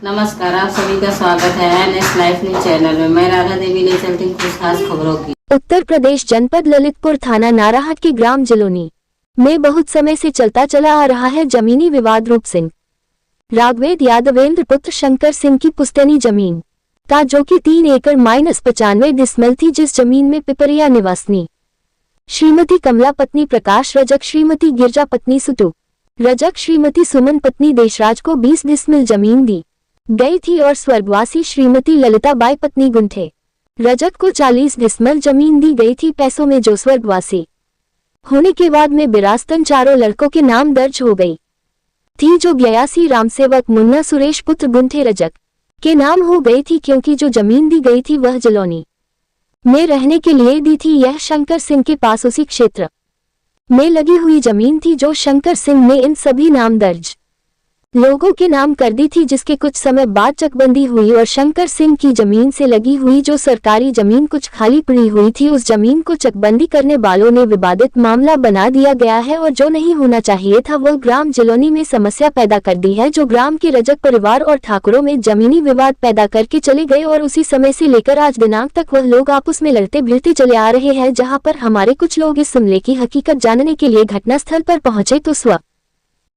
नमस्कार, आप सभी का स्वागत है एनएस लाइफ न्यूज चैनल में। मैं राधा देवी ले चलती हूँ कुछ खास खबरों की। उत्तर प्रदेश जनपद ललितपुर थाना नाराहाट के ग्राम जलोनी में बहुत समय से चलता चला आ रहा है जमीनी विवाद। रूप सिंह राघवेद यादवेंद्र पुत्र शंकर सिंह की पुश्तैनी जमीन था, जो कि 3 एकड़ -95 डिसमिल थी, जिस जमीन में पिपरिया निवासनी श्रीमती कमला पत्नी प्रकाश रजक, श्रीमती गिरजा पत्नी सुटू रजक, श्रीमती सुमन पत्नी देशराज को 20 डिसमिल जमीन दी गई थी और स्वर्गवासी श्रीमती ललिता बाई पत्नी गुंठे रजक को 40 डिसमिल जमीन दी गई थी। पैसों में जो स्वर्गवासी होने के बाद में विरासतन चारों लड़कों के नाम दर्ज हो गई थी, जो 82 रामसेवक मुन्ना सुरेश पुत्र गुंठे रजक के नाम हो गई थी, क्योंकि जो जमीन दी गई थी वह जलौनी में रहने के लिए दी थी। यह शंकर सिंह के पास उसी क्षेत्र में लगी हुई जमीन थी, जो शंकर सिंह ने इन सभी नाम दर्ज लोगों के नाम कर दी थी, जिसके कुछ समय बाद चकबंदी हुई और शंकर सिंह की जमीन से लगी हुई जो सरकारी जमीन कुछ खाली पड़ी हुई थी, उस जमीन को चकबंदी करने वालों ने विवादित मामला बना दिया गया है और जो नहीं होना चाहिए था वह ग्राम जलौनी में समस्या पैदा कर दी है, जो ग्राम के रजक परिवार और ठाकुरों में जमीनी विवाद पैदा करके चले गए और उसी समय से लेकर आज दिनांक तक वह लोग आपस में लड़ते भिड़ते चले आ रहे हैं। जहाँ पर हमारे कुछ लोग इस मामले की हकीकत जानने के लिए घटनास्थल पर पहुंचे तो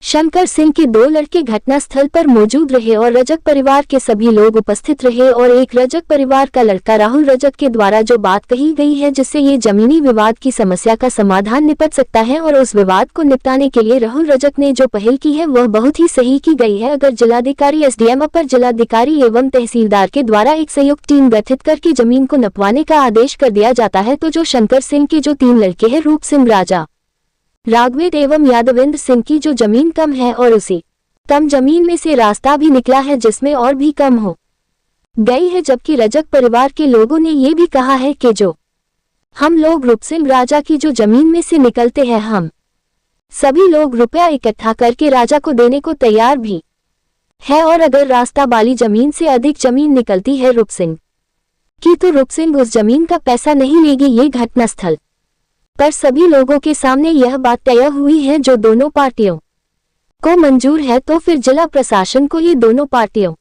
शंकर सिंह के 2 लड़के घटनास्थल पर मौजूद रहे और रजक परिवार के सभी लोग उपस्थित रहे और एक रजक परिवार का लड़का राहुल रजक के द्वारा जो बात कही गई है, जिससे ये जमीनी विवाद की समस्या का समाधान निपट सकता है और उस विवाद को निपटाने के लिए राहुल रजक ने जो पहल की है वह बहुत ही सही की गई है। अगर जिलाधिकारी, एसडीएम, अपर जिलाधिकारी एवं तहसीलदार के द्वारा एक संयुक्त टीम गठित करके जमीन को नपवाने का आदेश कर दिया जाता है तो जो शंकर सिंह के जो 3 लड़के हैं, रूप सिंह, राजा, राघवेद एवं यादवेंद्र सिंह की जो जमीन कम है और उसी कम जमीन में से रास्ता भी निकला है जिसमें और भी कम हो गई है, जबकि रजक परिवार के लोगों ने ये भी कहा है कि जो हम लोग रूप सिंह राजा की जो जमीन में से निकलते हैं, हम सभी लोग रुपया इकट्ठा करके राजा को देने को तैयार भी है और अगर रास्ता वाली जमीन से अधिक जमीन निकलती है रूप सिंह की तो रूप सिंह उस जमीन का पैसा नहीं लेगी। ये घटनास्थल पर सभी लोगों के सामने यह बात तय हुई है, जो दोनों पार्टियों को मंजूर है तो फिर जिला प्रशासन को ये दोनों पार्टियों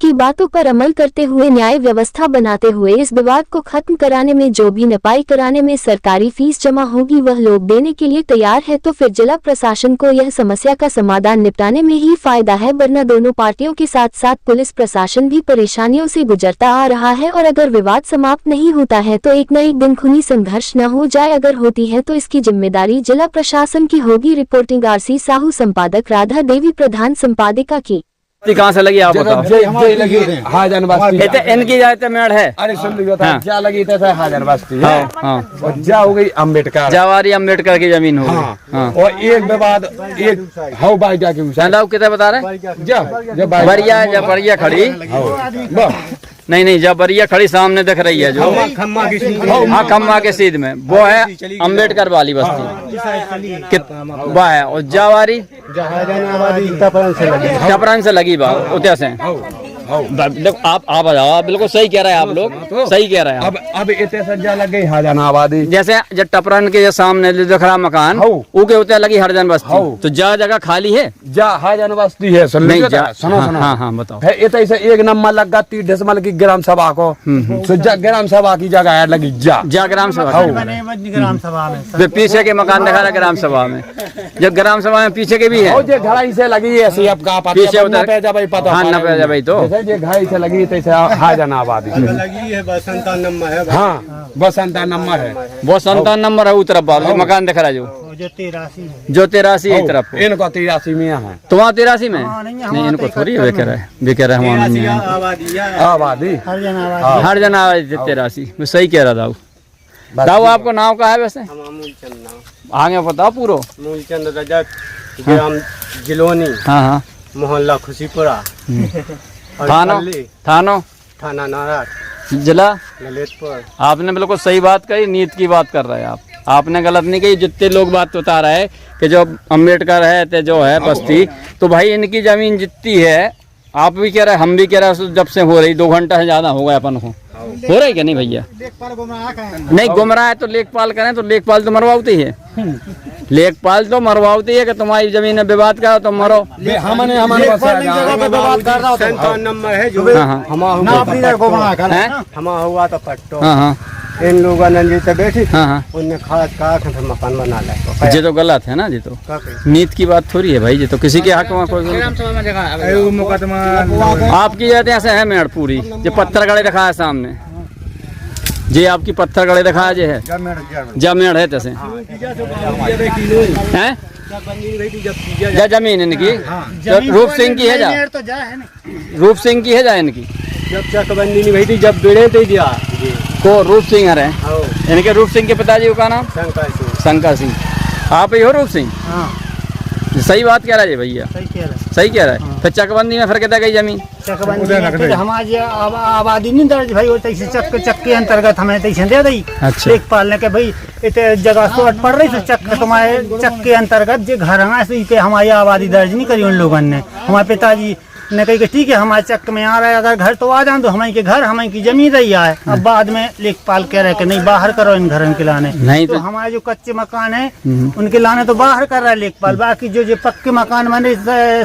की बातों पर अमल करते हुए न्याय व्यवस्था बनाते हुए इस विवाद को खत्म कराने में जो भी नपाई कराने में सरकारी फीस जमा होगी वह लोग देने के लिए तैयार है, तो फिर जिला प्रशासन को यह समस्या का समाधान निपटाने में ही फायदा है, वरना दोनों पार्टियों के साथ साथ पुलिस प्रशासन भी परेशानियों से गुजरता आ रहा है और अगर विवाद समाप्त नहीं होता है तो एक न एक दिन खूनी संघर्ष न हो जाए। अगर होती है तो इसकी जिम्मेदारी जिला प्रशासन की होगी। रिपोर्टिंग आरसी साहू, संपादक राधा देवी, प्रधान संपादिका की। कहाँ से लगी आप बताओ? इनकी जाते मेड़ है। अरे सुन लीजिए, क्या लगी था हाजर बस्ती है। और जा हो गई अम्बेडकर, जवारी अम्बेडकर की जमीन हो गई। और एक विवाद एक हाउ बाई जाके कितना बता रहे? बरिया खड़ी नहीं, जब बरिया खड़ी सामने दिख रही है जो खम्मा के सीध में, वो है अम्बेडकर वाली बस्ती वह है। और जवारी टपरन से लगी बात उतर से। देखो आप आ जाओ, बिल्कुल सही कह रहे हैं आप लोग, सही कह रहे हैं। अब इतने सज्जा लग गई हरजन आबादी, जैसे जब टपरन के सामने दिख रहा मकान उके उतर लगी हरजन बस्ती, तो जगह खाली है, जा हरजन बस्ती है। सुनो हाँ बताओ। ऐसे एक नंबर लगा 30 डिसमिल की ग्राम सभा को, ग्राम सभा की जगह लगी जा ग्राम सभा में पीछे के मकान दिखा रहा ग्राम सभा में, जब ग्राम सभा में पीछे के भी है घड़ाई से लगी है पीछे पता न पे जा भाई तो ये घाई से लगी तैसे हाजन आबादी लगी है। बसंता नंबर है। हाँ, बसंता नंबर है, वो 57 नंबर है। उस तरफ मकान दिख रहा है जो 83 है तरफ, इनको 83 में है। तो वहाँ 83 में नहीं, इनको थोड़ी वे कह रहे हैं आबादी हर जन आबादी 83 में। सही कह रहा था। दाऊ आपको नाम का है वैसे? आगे बताओ पूरा। मूलचंद रजक, ग्राम जलोनी, हाँ, मोहल्ला खुशीपुरा, थाना नारायण, जिला ललितपुर। आपने बिल्कुल सही बात कही, नीत की बात कर रहे हैं आप, आपने गलत नहीं कही। जितने लोग बात बता रहे हैं कि जो अम्बेडकर है तो जो है बस्ती, तो भाई इनकी जमीन जितनी है, आप भी कह रहे हैं, हम भी कह रहे हैं, जब से हो रही 2 घंटा से ज्यादा हो गया अपन को, हो रहा है क्या नहीं भैया? नहीं गुमराह है तो लेखपाल करें तो लेखपाल तो मरवाती है। लेखपाल तो मरवाती है कि तुम्हारी जमीन में विवाद करो तो मरो। हमने हमारे पास 57 नंबर है जो हाँ हाँ हमा हुआ तो पट्टो हाँ हाँ इन लोगों ने जी बैठी हाँ हाँ उनने खास कहा कि हम मकान बना ले ये तो गलत है ना, ये तो नीत की बात थोड़ी है भाई, ये तो किसी के हक में कोई आपकी जाते ऐसे है मेड़ पूरी जो पत्थर गड़े रखा है सामने, जी आपकी पत्थर गड़े रखा है है जमेड़ है तैसे हैं जा जमीन इनकी रूप सिंह की है, जा रूप सिंह की है, जा इनकी जब चकबंदी नहीं भई थी जब बिड़े थे दिया को रूप सिंह है इनके, रूप सिंह के पिताजी का नाम शंकर सिंह। आप ही हो रूप सिंह? सही बात कह रहा है भैया, सही कह रहा है। फिर चकबंदी में फिर कितना गई जमीन? चकबंदी हमारी आबादी नहीं दर्ज भाई वो तैसे चक के अंतर्गत हमें तैसे दे दी। अच्छा। लेखपाल ने के भाई इतने जगह शॉर्ट पड़ रही तो चक तुम्हारे चक के अंतर्गत जो घर है पे हमारी आबादी दर्ज नहीं करी उन लोगों ने। हमारे पिताजी ने कही कि ठीक है हमारे चक में आ रहा है, अगर घर तो आ जाए तो हमारे के घर हमारे की जमीन रही है। अब बाद में लेखपाल कह रहे कि नहीं बाहर करो इन घरों के लाने, नहीं तो हमारे जो कच्चे मकान है उनके लाने तो बाहर कर रहा है लेखपाल। बाकी जो पक्के मकान बने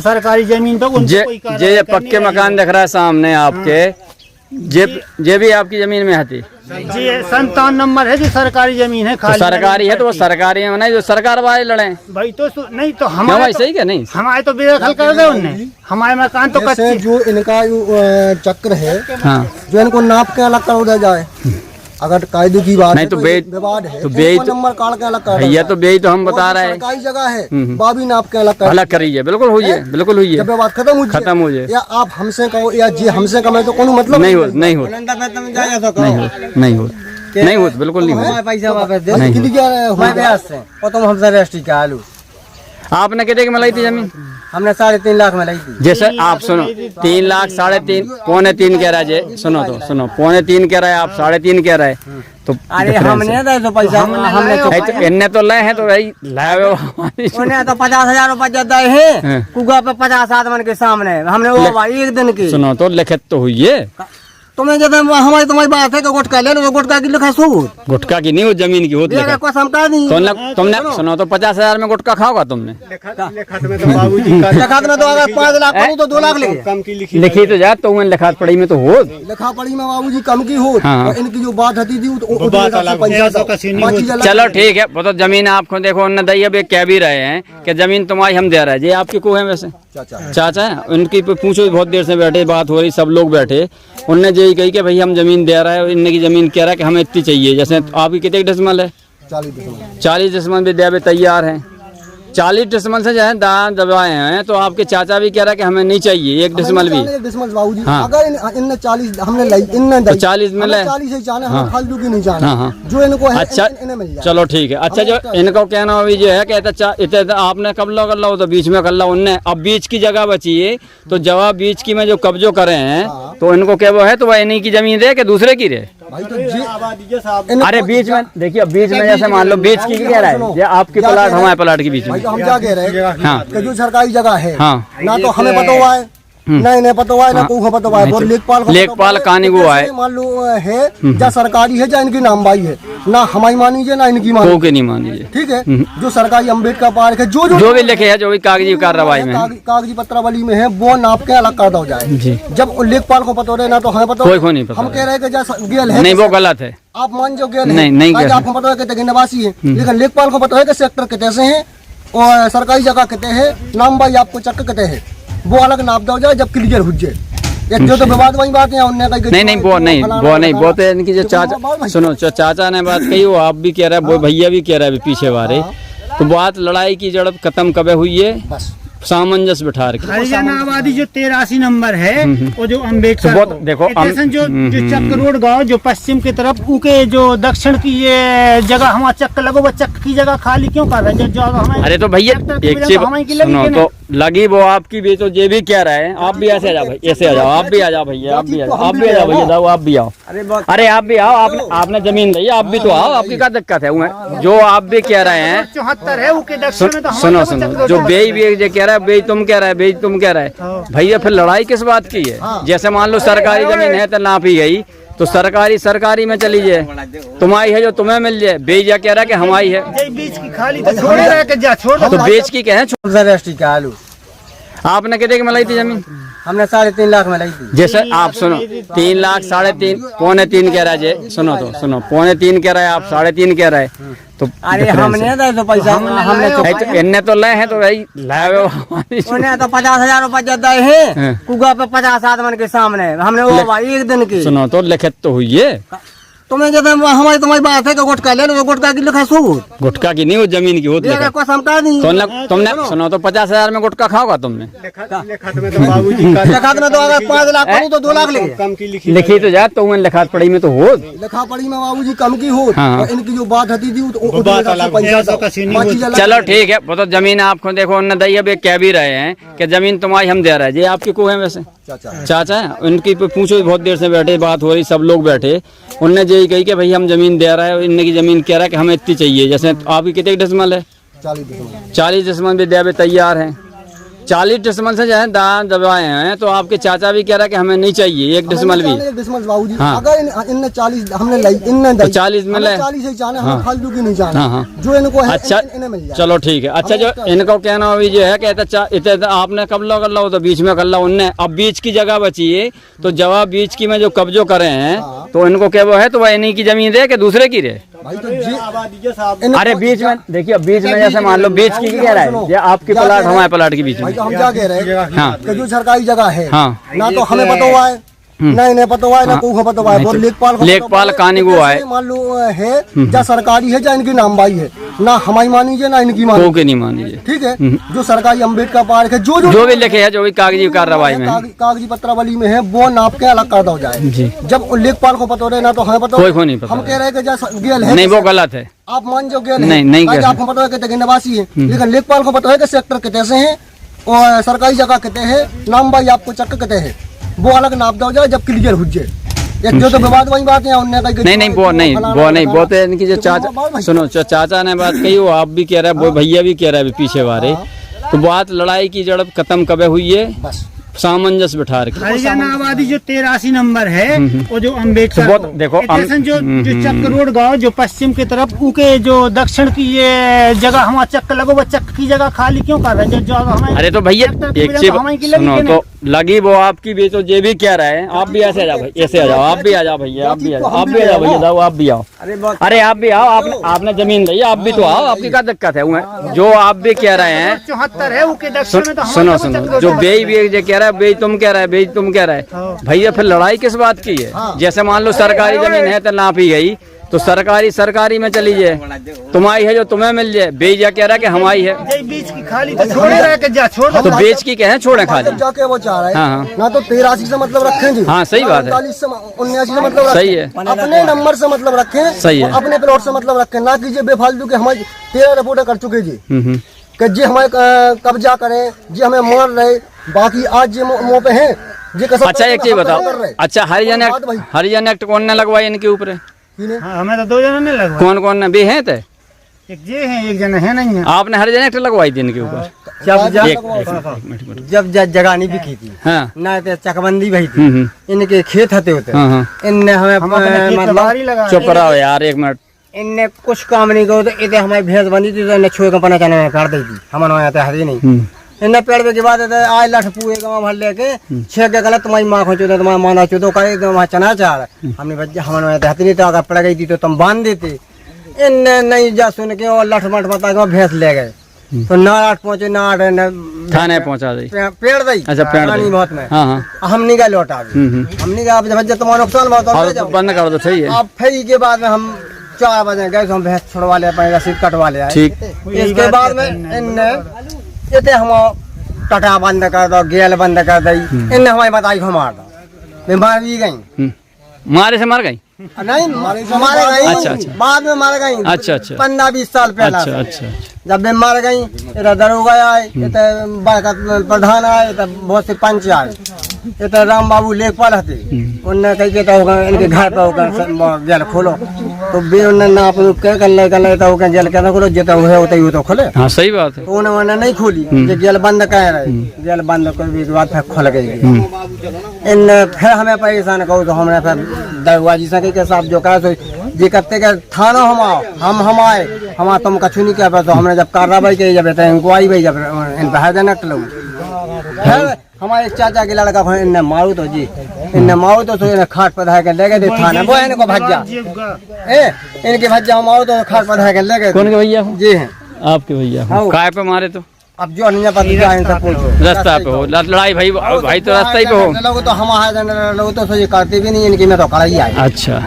सरकारी जमीन पे उनको कोई कार्रवाई ये करनी पक्के नहीं। मकान दिख रहा है सामने आपके, ये भी आपकी जमीन में आती? जी 57 नंबर है जो सरकारी जमीन है, तो खाली सरकारी है तो वो सरकारी में नहीं, जो सरकार वाले लड़े भाई तो नहीं तो क्यों हमारे भाई, सही क्या नहीं? हमारे तो बेदखल कर दे उनने, हमारे मकान तो कच्चे। जो इनका चक्र है हाँ जो इनको नाप के अलग कर दिया जाए, अगर कायदे की बात नहीं है तो विवाद है तो तो बेई इनको नंबर काट के अलग कर भैया तो बेई तो हम बता रहे हैं सरकारी जगह है बाबी नाप के अलग कर अलग करिए, बिल्कुल हुई है, बिल्कुल हुई है, जब विवाद खत्म हो जाए जाए। या आप हमसे कहो या जी हमसे कहो तो कोनो मतलब नहीं हो नहीं हो नहीं हो नहीं हो बिल्कुल नहीं हो। पैसा वापस दे और तुम हमसे रजिस्ट्री का आलू आपने कितने की में लाई थी जमीन? हमने 3.5 लाख में लाई थी। जैसे आप सुनो 3 लाख 3.5 पौने 3 कह रहा है, सुनो तो सुनो पौने 3 कह रहा है, आप 3.5 कह रहा है तो अरे हमने तो पैसा हमने इनने तो लाए हैं तो भाई लाए उन्हें तो 50,000 रुपया देता है कुआ पे 50 आदमी के सामने हमने वो भाई एक दिन की सुनो तो लिखित तो हुई है। तुम्हें जब हमारी तुम्हारी बात है कि गुटखा ले लो, गुटखा की लिखा सबूत गुटखा की नहीं, वो जमीन की होती है। कसम का नहीं तुमने सुनो तो 50,000 में गुटखा खाओगा तुमने? लेखत में तो बाबूजी का लिखात में तो अगर 5 लाख पड़ी तो 2 लाख ले कम की लिखी लिखी तो जा तो लिखात पढ़ी में तो हो लिखा पड़ी में बाबूजी कम की हो हाँ। और इनकी जो बात होती थी बात अलग चलो ठीक है, वो तो जमीन आपको देखो उन्होंने दी, अब कह भी रहे हैं कि जमीन तुम्हारी हम दे रहे हैं। ये आपकी को है वैसे चाचा है, उनकी पूछो, बहुत देर से बैठे बात हो रही, सब लोग बैठे, उनने यही कही कि भाई हम जमीन दे रहा है, इनकी जमीन कह रहा है कि हमें इतनी चाहिए। जैसे आपकी कितने डिसमल है? 40 डिसमल भी दे तैयार है। 40 डिसमल से जो है दान दबाए हैं तो आपके चाचा भी कह रहा है कि हमें नहीं चाहिए 1 डिसमल भी। बाबूजी हाँ। अगर इनने 40 हमने लाई इनने तो 40 में ले 40 ही चाहना हाँ। हम फालतू की नहीं चाहना हाँ, हाँ। जो इनको है अच्छा इन्हें मिल जाए। चलो ठीक है। अच्छा जो इनको कहना अभी जो है कहते आपने कब लो कर लो तो बीच में कर लो उनने, अब बीच की जगह बची है तो जवाब बीच की में जो कब्जो करे हैं तो इनको क्या वो है तो वह इन्हीं की जमीन दे कि दूसरे की रहे? भाई तो जी अरे बीच में देखिए, बीच में जैसे मान लो बीच की कह रहा है, ये आपकी प्लाट हमारे प्लाट के बीच भाई में। तो हम क्या कह रहे हैं हाँ। कि जो सरकारी जगह है हाँ। ना तो हमें पता हुआ है नहीं पता हुआ है ना को पता हुआ है, और लेखपाल कहानी को है, मान लो है या सरकारी है या इनकी नामबाई है, ना हमारी मानीजिए ना इनकी मानी के नहीं मानीजिए, ठीक है। जो सरकारी अम्बेडकर पार्क है जो भी लिखे है, जो भी कागजी कार्रवाई में कागजी पत्रावली में है वो नाप के अलग कर दो जाए। जब लेखपाल को पता हो ना तो हमें पता कोई नहीं पता, हम कह रहे हैं कि जैसा गेल है नहीं वो गलत है, आप मान जो गेल नहीं है आपको पता है कि निवासी है, लेकिन लेखपाल को पता है कि सेक्टर कितने से है और सरकारी जगह कितने है, नामबाई आपको चक्कर कितने है, वो अलग नाप दो जाए जब क्लियर हो जाए। जो तो विवाद वाली बात है उनने कही नहीं वो तो इनकी जो चाचा सुनो जो चाचा ने बात कही वो आप भी कह रहा है, वो भैया भी कह रहा है पीछे वाले, तो बात लड़ाई की जड़ खत्म कब हुई है? बस सामंजस्य बिठा के हरियाणा आबादी जो 83 नंबर है और जो अम्बेडकर तो देखो जो चक्क रोड गाँव जो पश्चिम की तरफ उनके जो दक्षिण की ये जगह हमारा चक्क लगो, वो चक्क की जगह खाली क्यों कर रहे हैं? अरे तो भैया एक चीज सुनो तो लगी वो आपकी भी, तो ये भी कह रहा है आप भी ऐसे आ जाओ भाई, ऐसे आ जाओ, आप भी आ जाओ भैया, आप भी आ जाओ, आप भी आ जाओ भैया, जाओ आप भी आओ, अरे आप भी आओ, आपने जमीन दी आप भी तो आओ, आपकी क्या दिक्कत है? जो आप भी कह रहे हैं 74 है उनके दक्षिण में, तो सुनो सुनो जो बेई भी कह रहा है, बेई तुम कह रहा है, बेई तुम कह रहा है भैया, फिर लड़ाई किस बात की है? जैसे मान लो सरकारी जमीन है तो नापी गई, तो सरकारी में चली जाए, तुम्हारी है जो तुम्हें मिल जाए। बेजा कह रहा है कि हमारी है, ये बीच की खाली तो छोड़े रह के जा छोड़ तो बेच की कहें। रजिस्ट्री का आलू आपने कितने की मलाई थी जमीन? हमने 3.5 लाख में लाई थी। जैसे आप सुनो 3 लाख 3.5 पौने 3 कह रहा है, सुनो तो सुनो, पौने 3 कह रहा है, आप 3.5 कह रहे हैं, तो अरे हमने तो पैसा हमने तो इनने तो लाए हैं, तो भाई लाए हो उन्हें तो 50,000 रुपया दिए हैं कुआ पे 50 आदमी के सामने। हमने वो भाई एक दिन की सुनो तो लिखित तो हुई है। तुम्हें जब हमारी तुम्हारी बात है कि गुटखा ले लो तो गुटखा की लिखा सूद गुटखा की नहीं, वो जमीन की होती है। को समझा नहीं तुमने सुनो तो 50,000 में गुटखा खाओगा तुमने? लिखत में तो बाबूजी का लिखा में तो अगर 5 लाख पड़ी तो 2 लाख लेंगे। कम की लिखी लिखी तो जा, तो लिखा पढ़ी में तो हो, लिखा पड़ी में बाबूजी कम की हो। हाँ। और इनकी जो बात होती थी चलो ठीक है। वो तो जमीन आपको देखो उनने दी, अब कह भी रहे हैं कि जमीन तुम्हारी हम दे रहे हैं। ये आपकी को है वैसे चाचा है, उनकी पूछो, बहुत देर से बैठे बात हो रही, सब लोग बैठे, उनने यही कही कि भाई हम जमीन दे रहा है, इनकी जमीन कह रहा है कि हमें इतनी चाहिए। जैसे आपकी कितने डिसमल है? 40 डिसमल भी दे तैयार है। 40 डिसमल से जो है दान दबाए हैं, तो आपके चाचा भी कह रहा है कि हमें नहीं चाहिए 1 डिसमल भी। बाबूजी हाँ। अगर इनने 40 हमने लाई, इनने तो 40 में ले, 40 ही चाहना, हाँ। हम फालतू की नहीं चाहना। हाँ, हाँ। जो इनको है अच्छा इन्हें मिल जाए। चलो ठीक है। अच्छा जो इनको कहना अभी जो है कि इतने आपने कब्जा कर लो, तो बीच में कर लो उनने, अब बीच की जगह बची है, तो जवाब बीच की में जो कब्जो करे हैं, तो इनको क्या वो है, तो वह इन्हीं की जमीन दे कि दूसरे की रहे? भाई तो अरे बीच में देखिए, बीच में जैसे मान लो बीच की कह रहा है, ये आपकी प्लाट हमारे प्लाट के बीच में। भाई तो हम क्या कह रहे हैं हाँ। कि जो सरकारी जगह है, हाँ। ना तो हमें पता हुआ है, ना इन्हें पता हुआ है, ना को पता हुआ है। और लेखपाल कहानी को है, मान लो है या सरकारी है या इनकी नामबाई है, ना हमारी मानीजिए ना इनकी मानी, के नहीं मानिए। ठीक है। जो सरकारी अम्बेडकर पार्क है, जो भी लिखे है, जो भी कागजी कार्रवाई में कागजी पत्रावली में है, वो नाप के अलग कर दो जाए। जब लेखपाल को पता हो रहे, ना तो हमें पता कोई नहीं पता। हम कह रहे हैं कि जैसा गेल है, नहीं वो गलत है। आप मान जो गेल नहीं है, आपको पता है कि निवासी है, लेकिन लेखपाल को पता है कि सेक्टर कितने से है और सरकारी जगह कितने है, नाम भाई आपको चक्कर कितने है, वो अलग नाप दो जाए जब क्लियर हो जाए। एक जो तो विवाद वही बात है, उनने कही नहीं वो तो इनकी जो चाचा, सुनो जो चाचा ने बात कही, वो आप भी कह रहे हैं, वो भैया भी कह रहे हैं पीछे वाले, तो बात लड़ाई की जड़ खत्म कब हुई है? सामंजस्य बिठा रखी। हरियाणा आबादी जो 83 नंबर है, वो जो अम्बेडकर तो देखो जो चक्क रोड गाँव जो पश्चिम की तरफ, उनके जो दक्षिण की ये जगह हमारा चक्क लगो, वो चक्क की जगह खाली क्यों कर रहे हैं? अरे तो भैया एक चीज सुनो, तो लगी वो आपकी भी, तो ये भी कह रहे हैं, आप भी ऐसे आ जाओ भाई, ऐसे आ जाओ, आप भी आ जाओ भैया, आप भी आ जाओ, आप भी आ जाओ भैया, जाओ आप भी आओ। अरे आप भी आओ, आपने जमीन ली, आप भी तो आओ, आपकी क्या दिक्कत है? जो आप भी कह रहे हैं 74 है, उनके दक्षिण में तो सुनो जो बेई भी कह रहा है, बेई तुम कह रहा है, बेई तुम कह रहा है, भैया फिर लड़ाई किस बात की है? जैसे मान लो सरकारी जमीन है तो नापी गई, तो सरकारी में चली जाए, तुम्हारी है जो तुम्हें मिल जाए। बेजा कह रहा है कि हमारी है, बीच की खाली तो छोड़े रह के जा छोड़, तो बेच की कहें छोड़े खाली। जाके वो चाह रहा है, हाँ। ना तो 83 से मतलब रखेंगे, हाँ सही बात है, 49 से 79 से मतलब सही है, अपने नंबर से मतलब रखें, सही है, अपने प्लॉट से मतलब रखें, ना कीजिए बेफालतू के। हमारी 13 रिपोर्टें कर चुके जी कि जी हमें कब्जा करें, जी हमें मार रहे, बाकी आज जी मुँह पे है जी। अच्छा एक चीज बताओ, अच्छा हरियाणा एक्ट कौन ने लगवाई इनके ऊपर? हमें तो 2 जन ने लगवा। कौन ने भी है? एक ये है, एक जन है नहीं है। आपने हरियाणा एक्ट लगवाई थी इनके ऊपर? जब जगह नहीं बिकी थी, हाँ। ना तो चकबंदी भई थी, इनके खेत हते होते, इनने हमें मतलब चुप रहो यार 1 मिनट, इनने कुछ काम नहीं करो, तो इतने हमारी भैंस बंदी थी, तो इन्हें छोड़ पना चने कर दी थी, हमारे यहाँ हरी नहीं। इन्हें पेड़ के बाद आज लठ पूरे गाँव भर लेके 6 के गलत तुम्हारी माँ खोचो, तुम्हारा माना चो, तो करे वहाँ चना चाह हमने बच्चे हमारे यहाँ हती नहीं, तो अगर पड़ गई थी तो तुम बांध देते। इनने नहीं जा सुन के और लठ मठ बता के भैंस ले गए, तो ना 8 पहुंचे, ना 8 थाने पहुंचा दी, पेड़ दी। अच्छा पेड़ बहुत में हाँ। हमने का लौटा, हमने कहा जब तुम्हारा नुकसान बहुत बंद कर दो, सही है। अब फिर के बाद में हम 4 बजे गए, हम भैंस छुड़वा ले पाए, रसीद कटवा ले आए। ठीक। इसके बाद में इनने हम टटा बंद कर दो, गेल बंद कर दी, इनने हमारी बताई को मार दो, बीमार भी गई, मारे से मार गई नहीं मारे गई। अच्छा। बाद में मार गई। अच्छा 15-20 साल पहले। अच्छा जब वे मार गई, इधर दरोगा आए, इधर प्रधान आए, इधर बहुत से पंच आए, ये तो राम बाबू लेखपाल हते उनने कही के तो इनके घर पे होकर जेल खोलो तो भी उन्होंने ना आप क्या कर तो होकर जेल क्या खोलो जितना हुए होता ही तो खोले। हाँ सही बात है। तो उन्होंने नहीं खोली, ये जेल बंद कह रहे, जेल बंद कोई भी बात फिर खुल गई। इन फिर हमें परेशान कहो तो हमने फिर दरवाजी से के साथ जो कहा तो ये करते के थाना हम आए हम तुम कछु नहीं कह। तो हमने जब कार्रवाई की, जब इंक्वायरी हुई, जब इन पर लोग फिर हमारे चाचा के लड़का को इनने मारू तो जी इनने मारू तो इन्हें खाट पर धाके ले गए थाना। वो इनको भज्जा इनके भज्जा मारू तो खाट पर धाके ले गए। कौन के भैया? जी हैं आपके भैया। काय पे मारे तो? अब जो नहीं पता इनसे पूछो। रास्ता पे हो लड़ाई भाई तो रास्ता ही पे हो। लोग तो हम लोग तो ये करते भी नहीं, इनकी में तो कड़ाई आई। अच्छा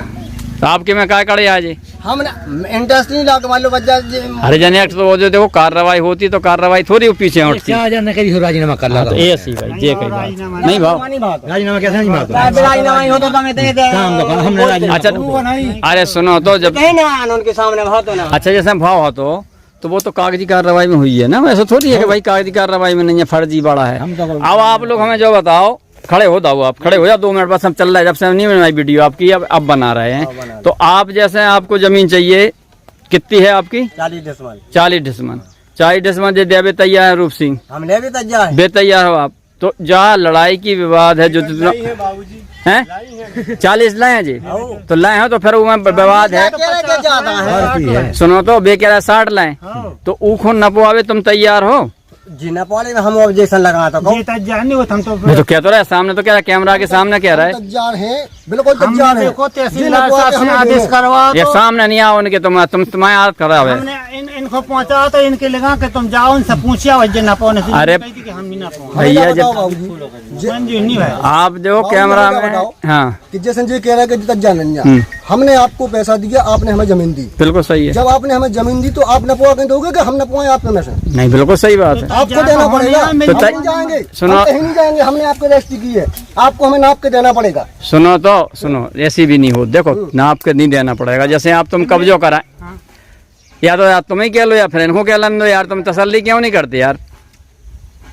तो आपके में काय कड़े आज हमने इंटरेस्ट नहीं लगा मान लो बच्चा हरिजन एक्ट तो वो जो देखो कार्रवाई होती तो कार्रवाई थोड़ी पीछे हटती। राजीनामा कर हाँ, तो ऐसी भाई ये कई बात नहीं भाव। राजीनामा कैसे नहीं मारते? अच्छा अरे सुनो तो जब उनके सामने भाव तो ना अच्छा जैसे भाव हो तो वो तो कागजी कार्रवाई में हुई है ना, वैसे थोड़ी है कि भाई कागजी कार्रवाई में नहीं है, फर्जी बड़ा है। अब आप लोग हमें जो बताओ, खड़े हो जाओ, आप खड़े हो जाओ 2 मिनट बस, हम चल रहा है जब से नहीं बनाई वीडियो आपकी, अब बना रहे हैं। तो आप जैसे आपको जमीन चाहिए कितनी है आपकी? 40 डिसमल 40 डिसमल दे दिया तैयार है रूप सिंह, हमने भी तैयार है, बेतैयार हो आप। तो जहाँ लड़ाई की विवाद है जो है 40 लाए हैं जी, तो लाए हैं तो फिर वो विवाद है। सुनो तो बे कह रहा 60 लाए, तो ऊखो नपो आवे तुम तैयार हो जी न पाले में हम ऑब्जेक्शन लगा तो ये तैयार नहीं होता हम तो मैं तो कह तो रहा है सामने, तो कह रहा है कैमरा के सामने कह रहा है तैयार है, बिल्कुल तैयार है। देखो तहसीलदार साहब से आदेश करवा ये सामने नहीं आओ उनके, तुम्हारी आदत खराब है। हमने इनको पहुंचा तो इनके लगा कि तुम जाओ उनसे पूछिया वजह ना पाओ। अरे हम नहीं ना पाओ भैया जब नहीं भाई आप देखो कैमरा में हाँ कि जैसे जी कह रहा है कि तैयार नहीं है, हमने आपको पैसा दिया, आपने हमें जमीन दी, बिल्कुल सही है। जब आपने हमें जमीन दी तो आप नपवा के दोगे कि हम नपवाएं आपके में से? नहीं बिल्कुल सही बात है। आपको देना पड़ेगा, हम तो नहीं जाएंगे, सुनो। हम कहीं नहीं जाएंगे, हमने आपको रजिस्ट्री की है, आपको हमें नाप के देना पड़ेगा। सुनो तो सुनो, ऐसी भी नहीं हो, देखो नाप के नहीं देना पड़ेगा। जैसे आप तुम कब्जो कराए, या तो यार तुम्हें कह लो या फिर इनको कह लो यार, तुम तसल्ली क्यों नहीं करते यार?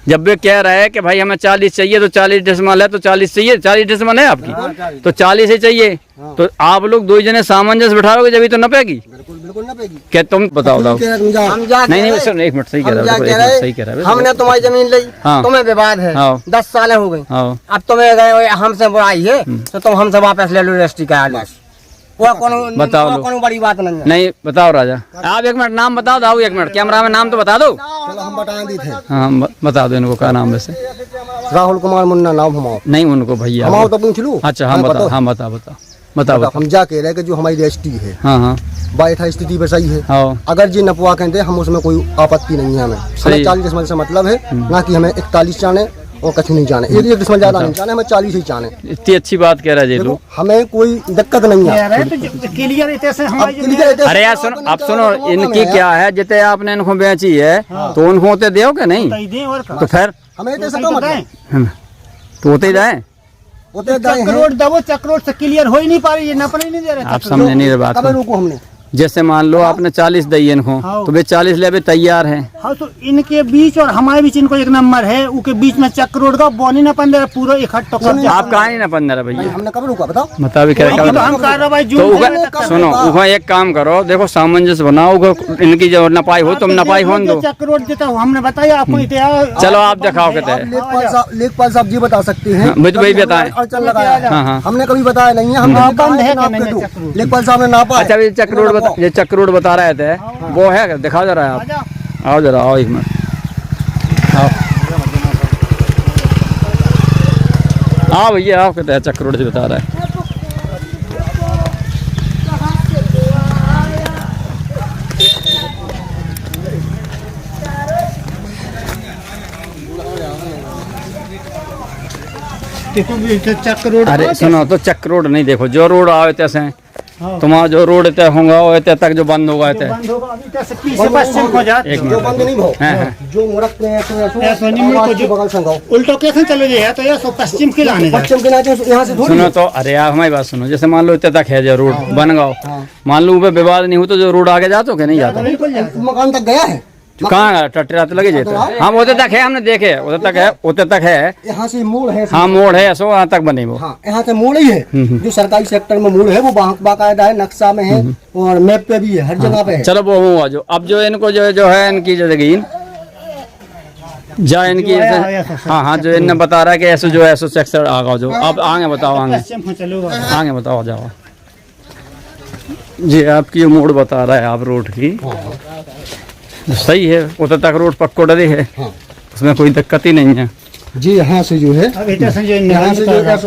जब वे कह रहा है कि भाई हमें 40 चाहिए तो 40 डिसमल है तो 40 चाहिए, 40 डिसमल है आपकी तो 40 ही चाहिए, तो आप लोग 2 जने सामंजस्य बिठाओगे जब तो नपेगी। बिल्कुल बिल्कुल नपेगी। क्या तुम बताओ नहीं सुन, एक मिनट सही कह रहा है, सही कह रहा है। हमने तुम्हारी जमीन ली, हाँ। तुम्हें विवाद है, हाँ। 10 साल हो गई, हाँ। अब तुम्हें गए हमसे बुराई है तो तुम हमसे वापस ले लो रजिस्ट्री का आदेश। वो कोनो बड़ी बात नहीं है। नहीं बताओ राजा, आप 1 मिनट नाम बताओ दाऊ, 1 मिनट कैमरा में नाम तो बता दो। चलो हम बताएं दी थे। हाँ बता दो इनको, क्या नाम वैसे? राहुल कुमार मुन्ना नाम हमारा। नहीं उनको भैया हमारा तो पूछ लूं। अच्छा हाँ बताओ, हाँ बताओ। हम जा कह रहे कि जो हमारी रजिस्ट्री है हाँ बायथा स्थिति पर सही है, हाँ अगर जी नपवा कहते हम उसमें कोई आपत्ति नहीं है। हमें 40 डिसमल से मतलब है ना कि हमें 41 चाने और कछु नहीं जाने, 1 डिसमल ज्यादा नहीं जाने, हमें 40 ही जाने। इतनी अच्छी बात कह रहा है जी लोग, हमें कोई दिक्कत नहीं है। अरे यार सुनो, अब सुनो इनकी क्या है, जितने आपने इनको बेची है तो उनको तो दो के नहीं, तो फिर हमें तो होते ही जाए। चक्रोड से क्लियर हो ही नहीं पा रही है, नपने नहीं दे रहे। आप समझे नहीं रहे बात को। रुको हमने जैसे मान लो आपने 40 दी इनको, तो वे 40 ले तैयार है। हाँ तो इनके बीच और हमारे बीच इनको 1 नंबर है, उनके बीच में चक्रोड का बोनी न 15 पूरा इकट्ठा कर। आप कहा नहीं ना 15 भैया, हमने कब रुका बताओ? बता भी क्या हम कार्रवाई तो सुनो, उगा एक काम करो, देखो सामंजस्य बनाओ, इनकी जो नपाई हो तुम नपाई हो दो। चक्रोड देता हूँ हमने बताया आपको इतिहास। चलो आप दिखाओ कहते हैं, लेखपाल साहब जी बता सकते हैं, भाई बताए। हमने कभी बताया नहीं है, हम लेखपाल साहब ने नापा। अच्छा ये चक्रोड बता रहे थे, वो है दिखा जा रहा है। आप आओ जरा, आओ 1 मिनट आओ भैया, आप कहते हैं चक्रोड से बता रहा है। देखो चक्रोड, अरे सुनो तो चक्रोड नहीं, देखो जो रोड आवे तैसे तुम्हारा जो रोड तय होगा वो तक जो बंद होगा पश्चिम हो जाए जो बंद नहीं भाव, जो मुड़क उल्टो कैसे चले जाए तो ये पश्चिम के लाने पश्चिम के नाचे यहाँ से सुनो तो, अरे यार हमारी बात सुनो, जैसे मान लो इतने तक है जो रोड बन गाओ, मान लो विवाद नहीं हो तो जो रोड आगे जाते हो क्या नहीं जाता? मकान तक गया है, कहाँ टट्टी लगे जाते? हाँ उधर तक है, हमने देखे उधर तक है, उधर तक है। यहाँ से मोड़ है। हाँ मोड़ है, ऐसो वहाँ तक बने वो। हाँ यहाँ से मोड़ ही है, जो सरकारी सेक्टर में मोड़ है वो बाकायदा है, नक्शा में है और मैप पे भी है, हर जगह पे है। चलो वो हुआ जो अब जो इनको जो है इनकी जो जगीन जा इनकी हाँ हाँ जो इन्हें बता रहा है कि ऐसे जो ऐसो सेक्टर आगा जो अब आगे बताओ, आगे बताओ जाओ जी। आपकी मोड़ बता रहा है आप रोड की, सही है, उधर तक रोड पक्को डरे है, उसमें कोई दिक्कत ही नहीं है जी। यहाँ से जो है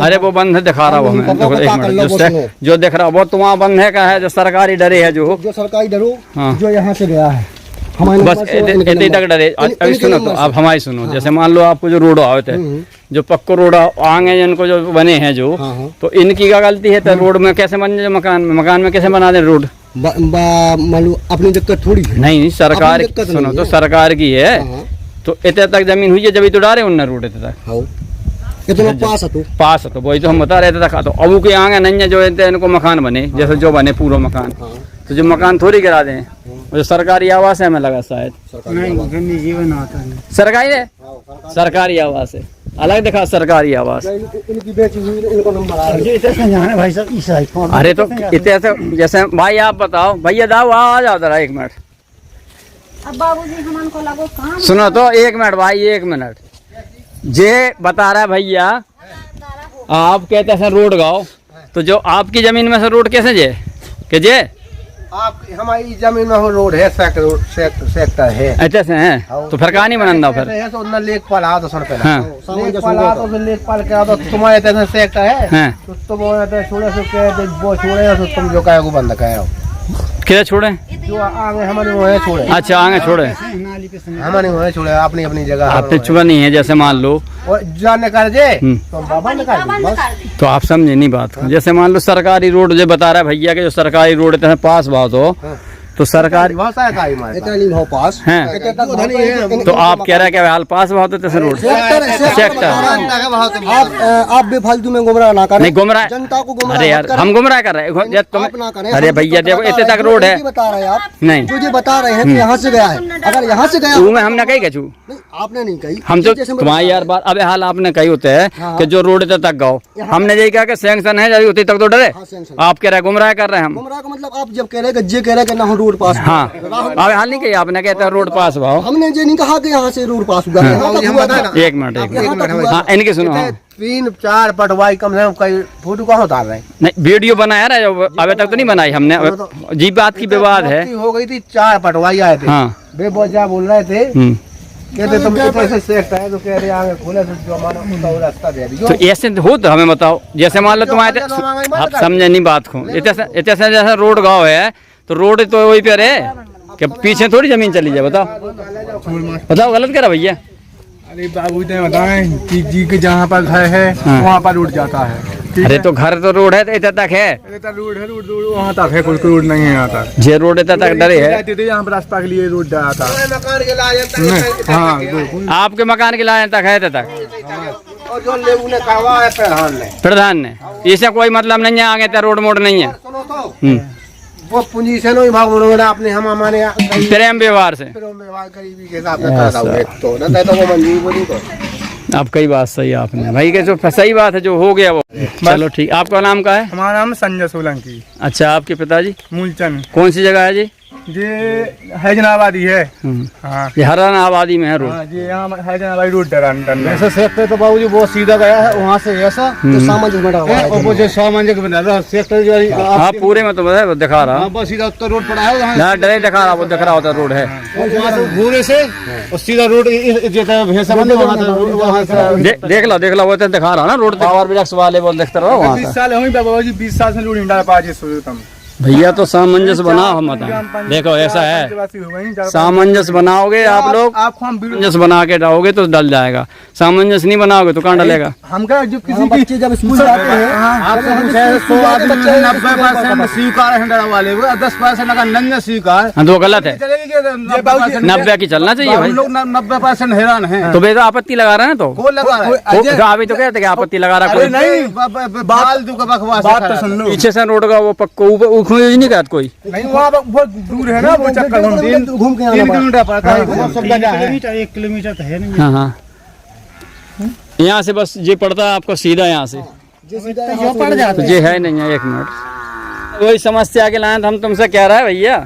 अरे वो बंद है, दिखा रहा हूँ हमें, देखो एक मिनट, जो दिख रहा वो तो वहाँ बंद है का है, जो सरकारी डरे है जो सरकारी डरो हाँ। जो यहाँ से गया है बस इतने तक डरे। अभी सुनो तो आप हमारी सुनो, जैसे मान लो आपको जो रोड आते हैं, जो पक्को रोड आगे इनको जो बने हैं जो, तो इनकी क्या गलती है? तो रोड में कैसे बन जाए, मकान में कैसे बना दे रोड? अपनी दिक्कत थोड़ी है। नहीं सरकार सुनो तो सरकार की है, तो इतने तक जमीन हुई है जब तो डाले उनने रोड इतने तक इतना पास है तो वही तो हम बता रहे थे। तो अब के आगे नहीं है जो इनको मकान बने, जैसे जो बने पूरा मकान, तो जो मकान थोड़ी गिरा दें, जो सरकारी आवास है हमें लगा शायद सरकारी है, सरकारी आवास है अलग दिखा, सरकारी आवास। अरे तो इतने जैसे भाई आप बताओ, भैया दाओ आ जाओ जरा एक मिनट, अब बाबूजी हमन को लगो काम सुनो तो एक मिनट भाई, एक मिनट। जे बता रहा है भैया, आप कहते हैं रोड गाओ, तो जो आपकी जमीन में से रोड कैसे जे के जे आप हमारी जमीन में रोड है, सेक्टर है, अच्छे से हैं, तो फिर कहाँ नहीं बनना फिर? तो ना लेखपाल आ तो सुन पहले हाँ लेखपाल आ तो लेखपाल के आ तो तुम्हारे तरह सेक्टर है, हाँ तो तुम छोड़े से कहे वो छोड़े तो तुम जो कहे वो बंद कहे हो, किधर छोड़े? जो आगे हमारे वो है छोड़े। अच्छा आगे छोड़े, हमारे वो है छोड़े, अपनी अपनी जगह आप तो चुका नहीं है, जैसे मान लो और जाने कर जे तो बाबा ने कर दी बस। तो आप समझे नहीं बात को। जैसे मान लो सरकारी रोड जो बता रहा है भैया के, जो सरकारी रोड इतने पास बात तो सरकारी बहुत सरकारी मार इतना नहीं भाव पास हैं, तो आप कह रहे हैं कि हाल पास बहुत होते हैं रोड सेक्टर। आप बेफालतू में गुमराह ना करें, नहीं गुमराह, जनता को गुमराह अरे यार हम गुमराह कर रहे हैं, अरे भैया देखो इतने तक रोड है, बता रहे हैं आप नहीं जो बता रहे हैं कि यहाँ से गया है, अगर यहाँ से गया तू में हमने कही कछू, आपने नहीं कही, हम जो तुम्हारी यार बात अबे हाल आपने कही होते हैं कि जो रोड इतने तक गाओ, हमने यही कहा कि सैंक्शन है जब उतनी तक तो डरे, आप कह रहे हैं गुमराह कर रहे हैं हम। गुमराह का मतलब आप जब कह रहे हैं जे कह रहे हैं ना रोड पास, हाँ अब हाल नहीं कही आपने, कहते हैं रोड पास भाव, हमने ये नहीं कहा कि यहाँ से रोड पास हुआ, एक मिनट हाँ इनके सुनो, 3-4 पटवाई कम से कम कई फोटो कहाँ उतार रहे हैं? नहीं वीडियो बनाया रहा है, अभी तक तो नहीं बनाई हमने, जी बात की विवाद है, हो गई थी 4 पटवाई आए थे, हाँ बेबोजा बोल रहे थे, कहते तुम कैसे सेक्टर है, तो कह रहे आगे खोले तो जो माना रास्ता दे दीजिए। तो ऐसे हो तो हमें बताओ, जैसे मान लो तुम्हारे आप समझे नहीं बात को, इतने जैसे रोड गाँव है तो रोड तो वही पे रहे कि पीछे थोड़ी जमीन चली जाए, बताओ बताओ गलत करा भैया? अरे बाबू ने बताएं कि जी के जहाँ पर घर है वहाँ पर रोड जाता है। अरे तो घर तो रोड है तो इतना तक है, रोड है, रोड वहाँ तक है, कोई रोड नहीं है यहाँ तक, जे रोड इतना तक डरे है, यहाँ पर रास्ता के लिए रोड जाता है। हाँ आपके मकान के लाए तक है तक, और जो लेबू ने कहा है प्रधान ने, इसे कोई मतलब नहीं है, आगे रोड मोड नहीं है, सुनो तो वो पूंजी से नहीं भाग मनोरा आपने हम हमारे प्रेम व्यवहार से गरीबी के हिसाब से तो ना तो वो मंजूर बोली तो आप कई बात सही आपने भाई के, जो सही बात है जो हो गया वो, चलो ठीक। आपका नाम क्या है? हमारा नाम संजय सोलंकी। अच्छा आपके पिताजी? मूलचंद। कौन सी जगह है जी? ये हैजनाबादी है। हाँ ये हराना आबादी में है रोड। हाँ, ये यहाँ हैजनाबादी रोड है। ऐसा सेक्टर तो बाबूजी बहुत सीधा गया है, वहाँ से ऐसा तो सामाजिक बना हुआ है, और वो जो सामाजिक बना रहा सेक्टर जो हाँ पूरे में तो बताया दिखा रहा, बस सीधा उत्तर रोड पड़ा है, यहाँ डरे दिखा रहा, वो दिख रहा होता रोड है, घूरे से और सीधा रोड देख लो वो तो दिखा रहा ना रोड, पावर वृक्ष वाले वो दिखता रहा वहाँ 20 साल हुई बाबूजी, 20 साल से रोड इंडा पाजी भैया। तो सामंजस्य बनाओ, हम बताएं, देखो ऐसा है, सामंजस्य बनाओगे आप लोग, सामंजस्य बना के डालोगे तो डल जाएगा, सामंजस्य नहीं बनाओगे तो कहाँ डलेगा? हम क्या जो किसी बच्चे जब स्कूल जाते हैं आपसे पूछे तो 90% स्वीकार है डरा वाले, 10% अगर नहीं स्वीकार हाँ तो गलत है, 90 की चलना चाहिए भाई, लोग 90% हैरान है। तो बेटा आपत्ति लगा रहा है ना, तो अभी तो कहते आपत्ति लगा रहा, नहीं फालतू का बकवास, बात तो सुन लो, पीछे से रोड का वो पक्को चक्कों यूज नहीं करता कोई? नहीं वहाँ बहुत दूर है ना वो चक्कर घूम के आना 3 पड़ा। किलोमीटर पड़ता है वो सब जगह है। 1 किलोमीटर तो है नहीं। हाँ हाँ, यहाँ से बस ये पड़ता है आपको सीधा यहाँ से, जो पड़ जाता तो ये है नहीं है। 1 मिनट, वही समस्या के लायन हम तुमसे कह रहा है भैया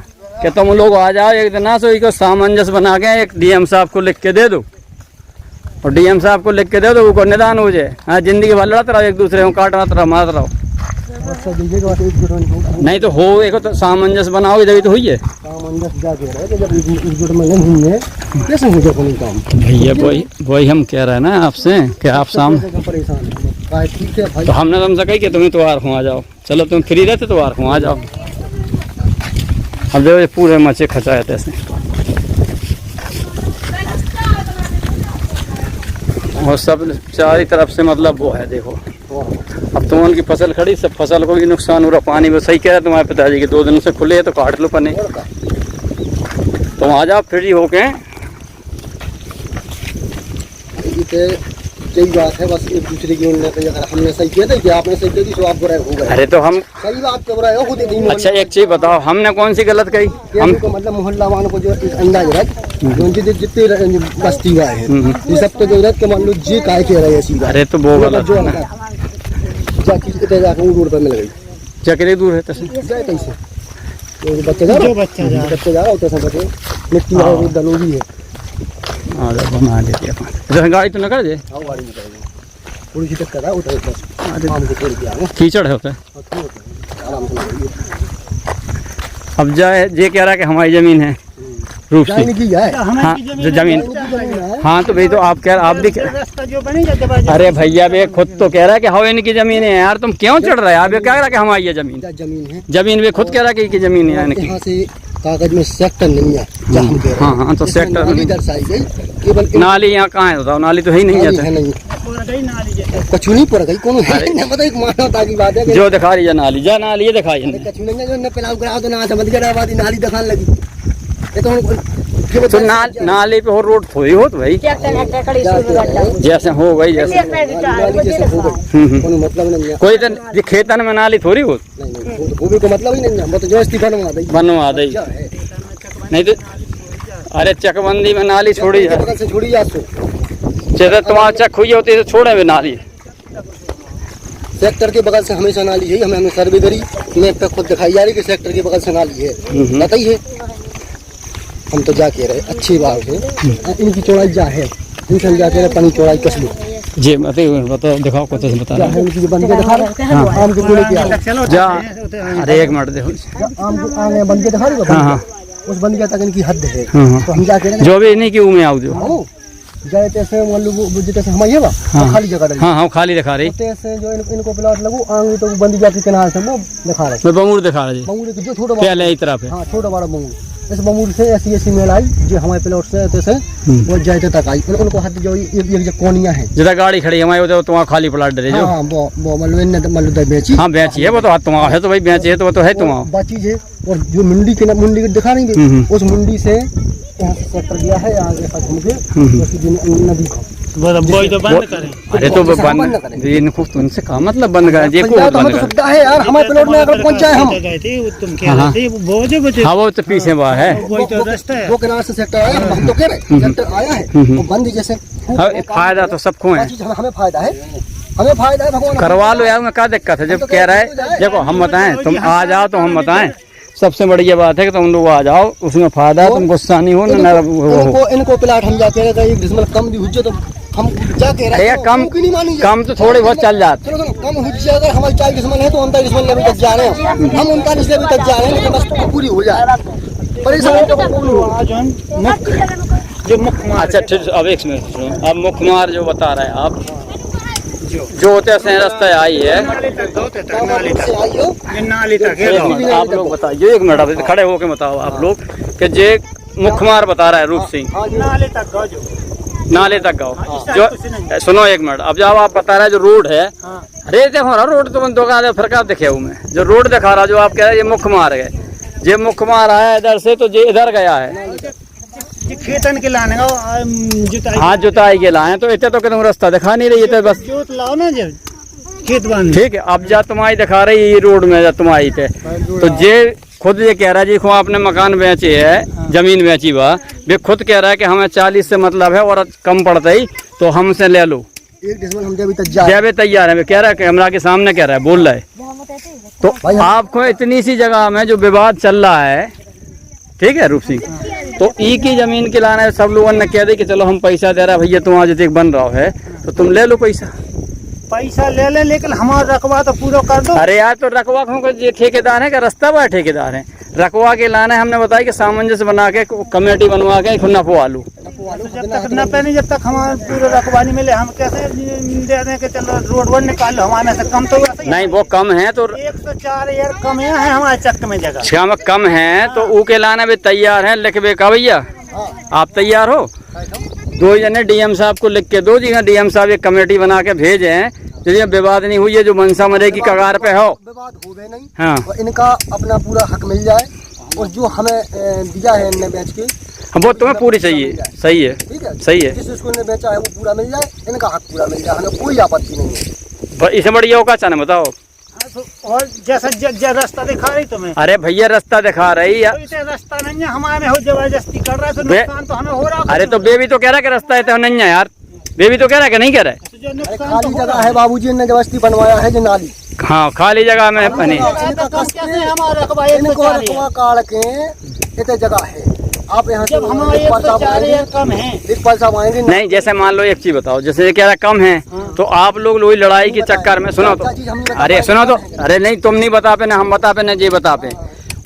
कि तुम लोग आ जाओ एक दिन ना, सो इसको सामंजस्य बना के एक डीएम साहब को लिख के दे दो, और डीएम साहब को लिख के दे दो, वो निदान हो जाए। हाँ, जिंदगी भर लड़ते रहो एक दूसरे को, काटते रहो मारते रहो, नहीं तो हो एक तो सामंजस्य बनाओगे जब तो हुई है भैया। वही हम कह रहे हैं ना आपसे कि आप तो हमने तुमसे कही कि तुम्हें त्योहार को आ जाओ, चलो तुम फ्री रहते त्योहार को आ जाओ। अब देखो ये पूरे मचे खचाए थे ऐसे, और सब चारी तरफ से मतलब वो है देखो। अब तुम उनकी फसल खड़ी, सब फसल को भी नुकसान हो रहा। पानी में सही कह रहे हैं तुम्हारे पिताजी के 2 दिनों से खुले है, तो काट लो पने, तुम आ जाओ फ्री होके। यही बात है, बस एक दूसरे की अगर हमने सही किया था कि आपने सही किया तो आप बुरा हो गए। अरे तो हम सही बात कर रहे हो खुद ही। अच्छा एक चीज बताओ, हमने कौन सी गलत कही? हम को मतलब मोहल्ला वालों को जो अंदाज है जितने बस्ती हुआ है ये सब तो जो है मान लो जी काय कह रहे हैं सीधा। अरे तो वो गलत है ना, जाके रोड पर मिल गई चक्रे दूर है तसे जाए कैसे बच्चे जा रहा होता है, बच्चे मिट्टी है दलोगी है। हाँ बना देते अपन, गाड़ी तो न कर दे, थोड़ी सी टक्कर है उधर बस कीचड़ है होता है। आराम से अब जाए ये कह रहा है कि हमारी जमीन है रूप से, की जाए हाँ जो जमीन, हाँ तो भाई तो आप कह आप भी रास्ता जो बनेगा, अरे भैया बे खुद तो कह रहा है कि हाँ इनकी जमीन है यार, तुम क्यों चढ़ रहे हो? आप ये कह रहा है कि हमारी ये जमीन है, जमीन वे खुद कह रहा है कि इनकी जमीन है इनकी। यहाँ से कागज में सेक्टर नहीं है जहाँ हम कह रहे हैं। हाँ हाँ तो सेक्टर नाली दर्शाई गई केवल नाली यहाँ कहाँ है बताओ? नाली तो है ही नहीं नाली जाता है नहीं, कछु नहीं पड़ गई कौन है मतलब एक मानवता की बात है कि जो दिखा रही है नाली, जा नाली ये दिखाई है। कछु नहीं है जो न पिलाव करा तो ना समझ गया आबादी नाली दिखाने लगी। ये तो नाली पे हो रोड थोड़ी हो तो भाई जैसे हो गई जैसे मतलब नहीं है, कोई तो खेतन में नाली थोड़ी हो भूमि को मतलब ही नहीं है, वो तो जो इस्तीफा बनवा दई नहीं तो। अरे चकबंदी में नाली छोड़ी है, बगल से छोड़ी जा सो जैसे तुम्हारा चक हुई होती है तो छोड़े हुए नाली। सेक्टर के बगल से हमेशा नाली है, हमें सर्वे करी मैप पे खुद दिखाई जा रही कि सेक्टर के बगल से नाली है, बताइए। हम तो जा कह रहे अच्छी बात है, इनकी चौड़ाई जा है, इनसे जा कह रहे पानी चौड़ाई कस लो जी बताओ दिखाओ कुछ बता रहा है। इनकी बंदे दिखा रहे आम के पूरे क्या जा। अरे एक मिनट देखो, आम के आगे बंदे दिखा रहे हाँ हाँ उस बंदे तक इनकी हद है, हाँ तो हम जा कह रहे जो भी नहीं की उमें आओ जो जाए तैसे मान लो जैसे हमारी है खाली जगह हाँ हाँ खाली दिखा रही, तैसे जो इनको प्लॉट लगू आंगी तो बंदी जाती किनारे से वो दिखा रहे मैं बमूर दिखा रहा जी, बंगूर जो छोटा पहले इस तरफ है। हाँ छोटा बड़ा बंगूर, इस बमूर से ऐसी मेल आई जो हमारे प्लॉट से तैसे वो जाए तक आई, उनको हद जो एक जो कोनिया है जिधर गाड़ी खड़ी हमारे उधर तुम्हारा खाली प्लाट डरे जो। हाँ वो मतलब बेची, हाँ बेची है वो तो तुम्हारा है तो भाई बेची है तो वो तो है तुम्हारा बाची है। और जो मुंडी के दिखा नहीं गई उस मुंडी से यहाँ से सेक्टर गया है आगे घूम के नदी को वही तो बंद करें। अरे तो बंद इनको तुमसे कहा मतलब बंद करें जी, पंजाब तो हमें तो सुविधा है यार, हमारे प्लॉट में अगर पहुंच जाए हम गए थे तुम कह रहे थे वो जो हाँ वो तो पीछे वहाँ है वही तो रास्ता है। वो किनारे से सेक्टर आया, हम तो कह रहे सेक्टर आया है वो बंद जैसे हाँ, फायदा तो सबको है, हमें फायदा है, हमें फायदा है भगवान करवा लो यार, में क्या दिक्कत है? जब कह रहा है देखो हम बताएं तुम आ जाओ तो हम बताएं, सबसे बड़ी ये बात है कि तुम लोग आ जाओ, उसमें फायदा है, तुम गुस्सा नहीं हो ना। इनको प्लाट हम जाके एक डिसमल कम भी हुज्जे तो हम जाके अरे कम तो थोड़े बहुत चल जाते। चलो कम हुज्जे अगर हमारे 40 डिसमल है तो 39 डिसमल लेवल तक जा रहे हैं, हम 39 लेवल तक जा रहे हैं, लेकिन बस पूरी हो जाए परेशानी जो मुख्य अच्छा ठीक, अब एक मिनट सुनो, अब मुख्यमार जो बता रहे हैं आप जो होते से रास्ता आई है नाली तक है। आप लोग बताइए एक मिनट, अब खड़े होके बताओ आप लोग कि जे मुख्यमार बता रहा है रूप सिंह नाले तक गाओ जो नाले तक गाओ जो सुनो एक मिनट, अब जब आप बता रहे हैं जो रोड है, अरे देखो ना रोड तो दुकान फरका दिखे हुए में जो रोड दिखा रहा जो आप कह रहे हैं ये मुख्यमार है, ये मुख्यमार आया इधर से तो ये इधर गया है खेतन के लाने का जुताई, हाँ जुताई के लाए तो इतने तो कदम रास्ता दिखा नहीं रही है, बस जोत लाओ ना जब खेत बन ठीक है। अब जा तुम्हारी दिखा रही ये रोड में जा तुम्हारी थे, तो जे खुद ये कह रहा है जी को आपने मकान बेचे है, जमीन बेची हुआ, वे खुद कह रहा है कि हमें 40 से मतलब है और कम पड़ता ही तो हमसे ले लो, 1 डेसिमल हम देवे तैयार है। वे कह रहा है, कैमरा के सामने कह रहा है, बोल रहा है। तो आपको इतनी सी जगह में जो विवाद चल रहा है, ठीक है रूप सिंह, तो ई की जमीन के लाना है, सब लोगों ने कह दे कि चलो हम पैसा दे रहा है भैया, तुम आज तक बन रहा है तो तुम ले लो पैसा ले ले, लेकिन हमारा रकबा तो पूरा कर दो। अरे यार तो रकबा ये ठेकेदार है, का रास्ता बा ठेकेदार है, रकबा के लाना है। हमने बताया कि सामंजस्य बना के कमेटी बनवा के नफवा लू, जब तक नफे नहीं, जब तक हमारा पूरा रकबा नहीं मिले हम कैसे दे दें कि चलो रोड वन निकाल लो, हमारे से कम तो नहीं, वो कम है तो 104 यार कम है हमारे चक्क में जगह में कम है तो ऊ के लाना भी तैयार है। लिखवे का भैया आप तैयार हो? 2 जने डीएम साहब को लिख के 2 जगह डीएम साहब एक कमेटी बना के भेजे हैं, यदि विवाद नहीं हुई है, जो मनसा मरे की कगार पे हो, विवाद हो गए नहीं, हाँ, और इनका अपना पूरा हक मिल जाए, और जो हमें दिया है इनने बेच के वो तुम्हें पूरी चाहिए। सही है, ठीक है, सही है, जिस उसको इन्हें बेचा है वो पूरा मिल जाए, इनका हक पूरा मिल जाए, हमें कोई आपत्ति नहीं है। इसे बढ़िया होगा चाहे बताओ। और जैसा रास्ता दिखा रही तुम्हें, अरे भैया रास्ता दिखा रही है, रास्ता नहीं है हमारे में, हो जबरदस्ती कर रहा है तो नुकसान तो हमें हो रहा है। अरे तो बेबी तो कह रहा है कि रास्ता है नहीं है यार, बेबी तो कह रहा है कि नहीं कह रहा है। अरे खाली जगह है बाबूजी, इन्होंने जबरदस्ती बनवाया है जो नाली, हाँ खाली जगह में बनी, इनको रकबा काट के इतने जगह है। आप यहाँ से कम है, एक पैसा आएंगे नहीं। जैसे मान लो एक चीज बताओ, जैसे ये कह रहा कम है तो आप लोग लोग लड़ाई के चक्कर में सुनो तो, अरे सुनो तो, अरे नहीं तुम नहीं बता पे ना हम बता पे ना जी बता पे,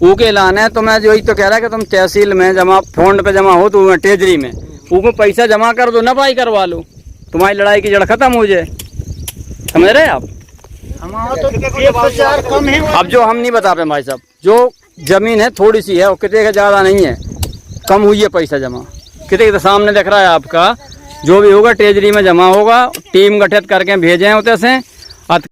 ऊ के लाना है। तो मैं जो तो कह रहा है कि तुम तहसील में जमा फंड पे जमा हो तो टेजरी में ऊ पैसा जमा कर दो, ना पाई करवा लो, तुम्हारी लड़ाई की जड़ खत्म हो जाए। समझ रहे आप? हमारा तो 104 कम है। अब जो हम नहीं बता पे भाई साहब, जो जमीन है थोड़ी सी है और कितने का ज्यादा नहीं है, कम हुई है पैसा जमा, कितने के सामने दिख रहा है आपका, जो भी होगा टेजरी में जमा होगा, टीम गठित करके भेजे हैं उधर से,